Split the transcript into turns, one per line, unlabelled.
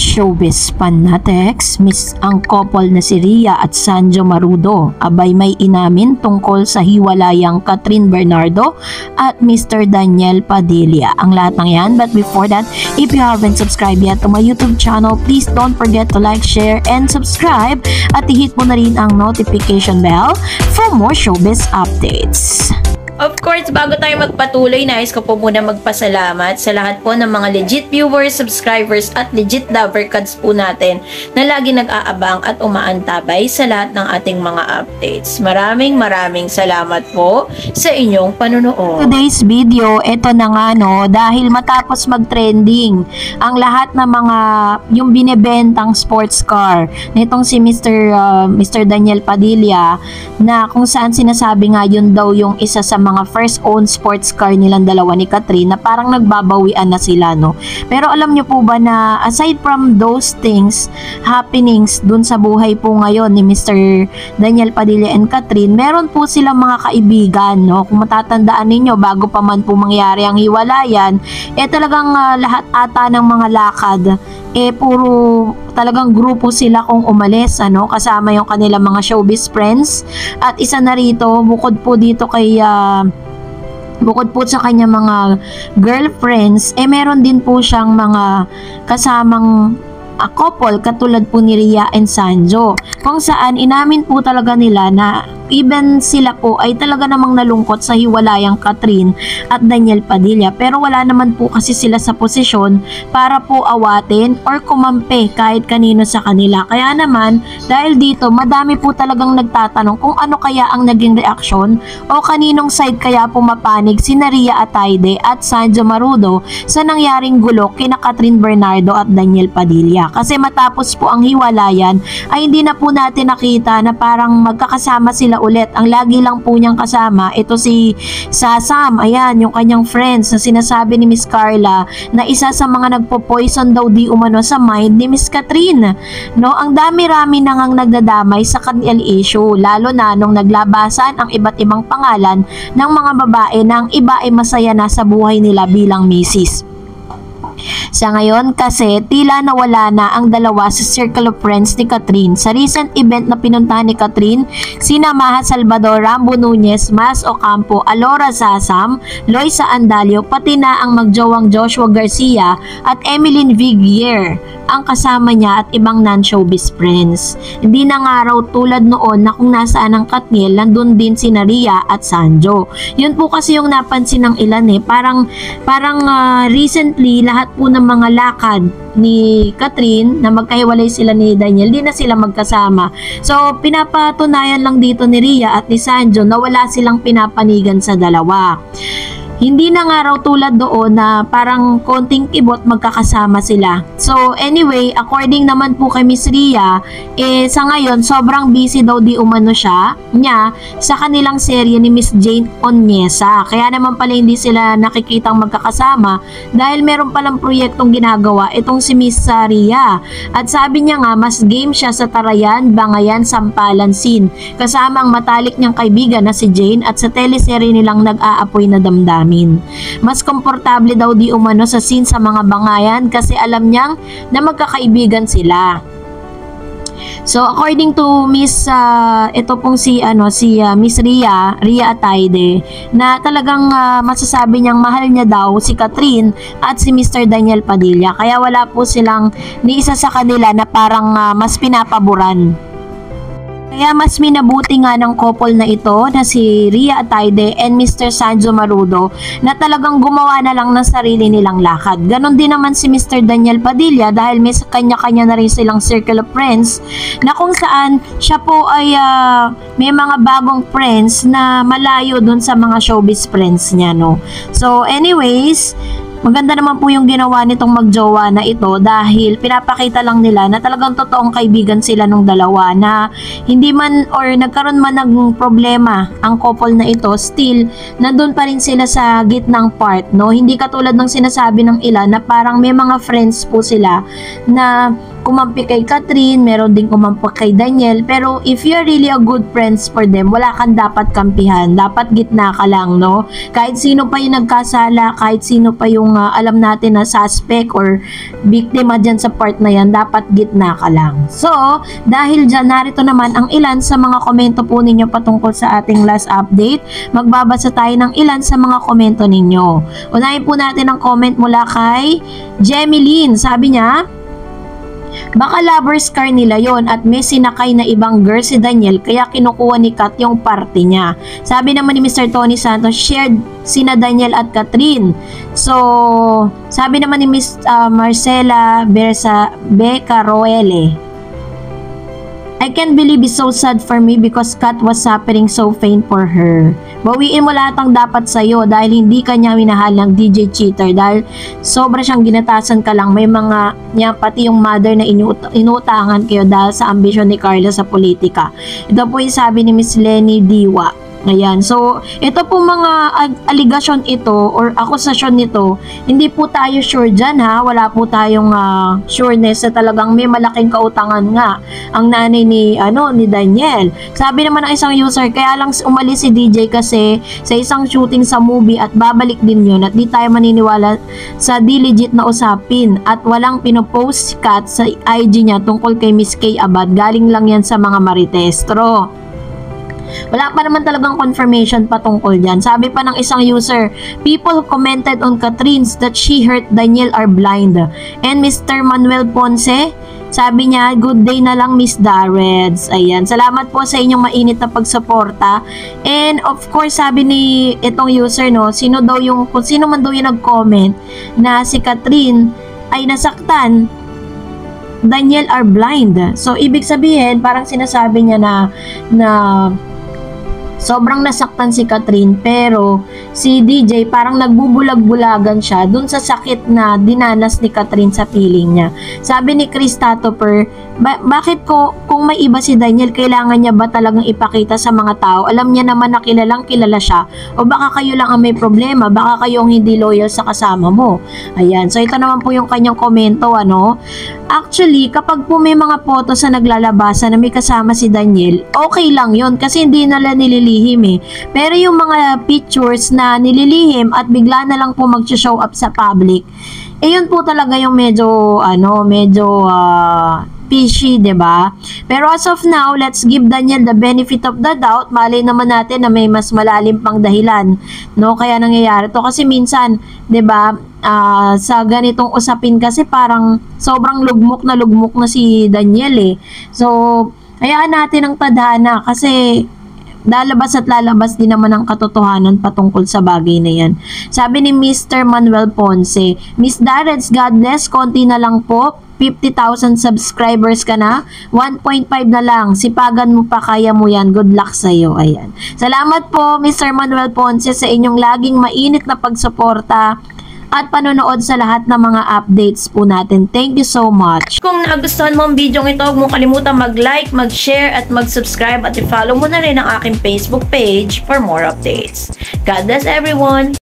Showbiz Fanatics, miss ang couple na si Rhea at Sanjo Marudo abay may inamin tungkol sa hiwalayang Catherine Bernardo at Mr. Daniel Padilla. Ang lahat ng yan, but before that, if you haven't subscribed yet to my YouTube channel, please don't forget to like, share, and subscribe at i-hit mo na rin ang notification bell for more showbiz updates.
Of course, bago tayo magpatuloy, nais ko po muna magpasalamat sa lahat po ng mga legit viewers, subscribers at legit lover cards po natin na lagi nag-aabang at umaantabay sa lahat ng ating mga updates. Maraming salamat po sa inyong panunood.
Today's video, ito na nga no, dahil matapos mag-trending ang lahat ng mga yung binebentang sports car nitong si Mr. Daniel Padilla, na kung saan sinasabi nga yun daw yung isa sa mga first owned sports car nilang dalawa ni Catherine, na parang nagbabawian na sila no. Pero alam nyo po ba na aside from those things, happenings dun sa buhay po ngayon ni Mr. Daniel Padilla and Catherine, meron po silang mga kaibigan no. Kung matatandaan ninyo, bago pa man po mangyari ang hiwalayan, talagang lahat ata ng mga lakad puro talagang grupo sila kung umalis ano, kasama yung kanilang mga showbiz friends. At isa na rito, bukod po sa kanya mga girlfriends, meron din po siyang mga kasamang couple katulad po ni Rhea and Sanjo, kung saan inamin po talaga nila na even sila po ay talaga namang nalungkot sa hiwalayang Catherine at Daniel Padilla, pero wala naman po kasi sila sa posisyon para po awatin or kumampi kahit kanino sa kanila. Kaya naman, dahil dito madami po talagang nagtatanong kung ano kaya ang naging reaksyon o kaninong side kaya pumapanig si Rhea Ataide at Sanjo Marudo sa nangyaring gulo kina Catherine Bernardo at Daniel Padilla. Kasi matapos po ang hiwalayan ay hindi na po natin nakita na parang magkakasama sila ulit. Ang lagi lang po niyang kasama ito si Sasam, ayan, yung kanyang friends na sinasabi ni Miss Carla na isa sa mga nagpo-poison daw di umano sa mind ni Miss Catherine no. Ang dami-rami nang nagdadamay sa kanilang issue, lalo na nung naglabasan ang iba't ibang pangalan ng mga babae na ang iba ay masaya na sa buhay nila bilang misis. Sa ngayon kasi tila nawala na ang dalawa sa circle of friends ni Catherine. Sa recent event na pinuntahan ni Catherine, sina Maha Salvador, Rambo Nunez, Mas Ocampo, Alora Sasam, Loisa Andalio, pati na ang magjowang Joshua Garcia at Emeline Vigier ang kasama niya at ibang non-showbiz friends. Hindi na nga raw tulad noon na kung nasaan ang Katniel, nandun din si Rhea at Sanjo. Yun po kasi yung napansin ng ilan parang recently lahat po ng mga lakad ni Catherine na magkahiwalay sila ni Daniel, di na sila magkasama. So pinapatunayan lang dito ni Rhea at ni Sanjo na wala silang pinapanigan sa dalawa. Hindi na nga raw tulad doon na parang konting kibot magkakasama sila. So anyway, according naman po kay Miss Rhea, sa ngayon sobrang busy daw di umano niya sa kanilang serye ni Miss Jane Onyesa. Kaya naman pala hindi sila nakikitang magkakasama dahil meron palang proyektong ginagawa itong si Miss Rhea. At sabi niya nga mas game siya sa Tarayan, Bangayan, Sampalan scene kasama ang matalik niyang kaibigan na si Jane at sa teleserye nilang Nag-aapoy na Damdamin. Mas komportable daw di umano sa scene sa mga bangayan kasi alam niyang na magkakaibigan sila. So according to Miss Miss Rhea Ataide, na talagang masasabi niyang mahal niya daw si Catherine at si Mr. Daniel Padilla, kaya wala po silang ni isa sa kanila na parang mas pinapaboran. Kaya mas minabuti nga ng couple na ito na si Rhea Ataide and Mr. Sanjo Marudo na talagang gumawa na lang ng sarili nilang lakad. Ganon din naman si Mr. Daniel Padilla dahil may kanya-kanya na rin silang circle of friends na kung saan siya po ay may mga bagong friends na malayo dun sa mga showbiz friends niya no. So anyways, maganda naman po yung ginawa nitong magjowa na ito dahil pinapakita lang nila na talagang totoong kaibigan sila nung dalawa, na hindi man or nagkaroon man ng problema ang couple na ito, still nandun pa rin sila sa gitnang part no. Hindi katulad ng sinasabi ng ilan na parang may mga friends po sila na kumampi kay Catherine, meron din kumampi kay Daniel. Pero if you're really a good friends for them, wala kang dapat kampihan. Dapat gitna ka lang, no? Kahit sino pa yung nagkasala, kahit sino pa yung alam natin na suspect or biktima dyan sa part na yan, dapat gitna ka lang. So, dahil dyan, narito naman ang ilan sa mga komento po ninyo patungkol sa ating last update. Magbabasa tayo ng ilan sa mga komento ninyo. Unahin po natin ang comment mula kay Jemiline. Sabi niya, baka lover's car nila yon at may sinakay na ibang girl si Daniel kaya kinukuha ni Kat yung party niya. Sabi naman ni Mr. Tony Santos, shared sina Daniel at Catherine. So, sabi naman ni Miss Marcela Beca Roele, I can't believe it's so sad for me because Kat was suffering so pain for her. Bawiin mo lahat ng dapat sa'yo dahil hindi ka niya minahal ng DJ cheater dahil sobra siyang ginatasan ka lang. May mga niya pati yung mother na inuutangan kayo dahil sa ambisyon ni Carla sa politika. Ito po yung sabi ni Miss Lenny Diwa. Ayan, so ito po mga aligasyon ito or akusasyon nito, hindi po tayo sure dyan ha, wala po tayong sureness na talagang may malaking kautangan nga ang nanay ni Daniel. Sabi naman ng isang user, kaya lang umalis si DJ kasi sa isang shooting sa movie at babalik din yun at di tayo maniniwala sa di legit na usapin at walang pinopost si Kat sa IG niya tungkol kay Miss K Abad, galing lang yan sa mga maritestro. Wala pa naman talagang confirmation patungkol dyan. Sabi pa ng isang user, people who commented on Catherine's that she hurt Daniel are blind. And Mr. Manuel Ponce, sabi niya, good day na lang Miss Darreds. Ayan, salamat po sa inyong mainit na pagsuporta. And of course, sabi ni itong user, no, kung sino man daw yung nag-comment na si Catherine ay nasaktan, Daniel are blind. So, ibig sabihin, parang sinasabi niya na sobrang nasaktan si Catherine pero si DJ parang nagbubulag-bulagan siya dun sa sakit na dinanas ni Catherine sa feeling niya. Sabi ni Chris Tatoper, bakit kung may iba si Daniel, kailangan niya ba talagang ipakita sa mga tao? Alam niya naman na kilalang kilala siya. O baka kayo lang ang may problema, baka kayo ang hindi loyal sa kasama mo. Ayan, so ito naman po yung kanyang komento, Actually, kapag po may mga photo sa naglalabasan na may kasama si Daniel, okay lang yun kasi hindi nila nililihim eh. Pero yung mga pictures na nililihim at bigla na lang po mag-show up sa public, yun po talaga yung medyo fishy, 'di ba? Pero as of now, let's give Daniel the benefit of the doubt. Malay naman natin na may mas malalim pang dahilan, no? Kaya nangyayari to kasi minsan, 'di ba? Sa ganitong usapin kasi parang sobrang lugmok na si Daniel eh. So, hayaan natin ang tadhana kasi lalabas at lalabas din naman ang katotohanan patungkol sa bagay na yan. Sabi ni Mr. Manuel Ponce, Miss Darreds, God bless, konti na lang po. 50,000 subscribers ka na, 1.5 na lang, sipagan mo pa, kaya mo yan, good luck sa'yo. Ayan. Salamat po Mr. Manuel Ponce sa inyong laging mainit na pagsuporta at panonood sa lahat ng mga updates po natin. Thank you so much.
Kung nagustuhan mo ang video ito, huwag mong kalimutan mag-like, mag-share at mag-subscribe at i-follow mo na rin ang aking Facebook page for more updates. God bless everyone!